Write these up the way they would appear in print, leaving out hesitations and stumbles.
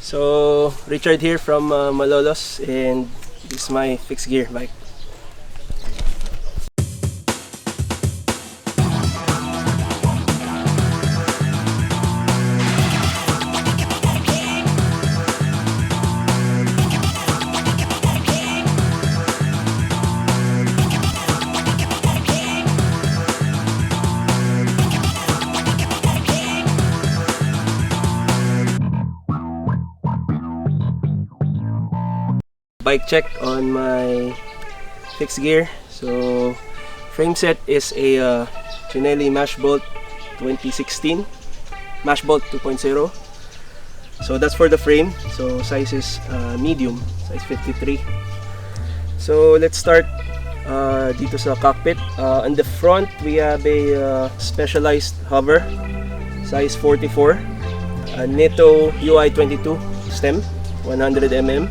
So Richard here from Malolos, and this is my fixed gear bike. Bike check on my fixed gear. So frame set is a Cinelli Mashbolt 2016 Mashbolt 2.0. So that's for the frame. So size is medium, size 53. So let's start dito sa cockpit. On the front we have a specialized hover, size 44, Nitto UI22 stem, 100 mm.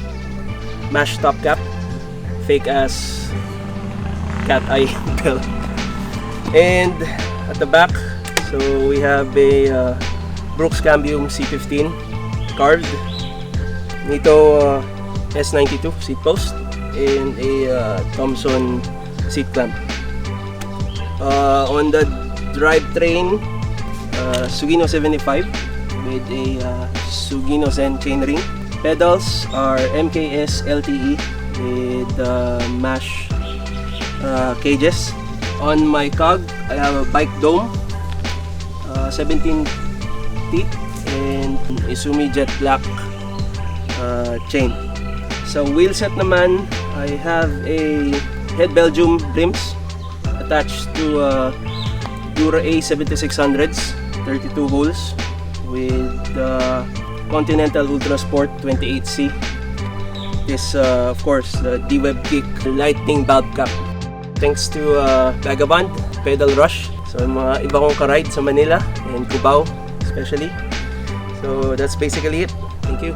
Mesh top cap, fake ass cat eye belt. And at the back, so we have a Brooks Cambium C15 carved, Nitto S92 seat post, and a Thompson seat clamp. On the drivetrain, Sugino 75 with a Sugino Zen chainring. Pedals are MKS LTE with mash cages. On my cog, I have a bike dome, 17 teeth, and Izumi Jet Black chain. Sa wheel set naman, I have a head Belgium rims attached to Dura A 7600s, 32 holes, with Continental Ultra Sport 28C. This, of course, the D-Web Kick Lightning Valve Cap. Thanks to Vagabond, Pedal Rush, so mga iba kong ka-ride sa Manila and Cubao especially. So that's basically it. Thank you.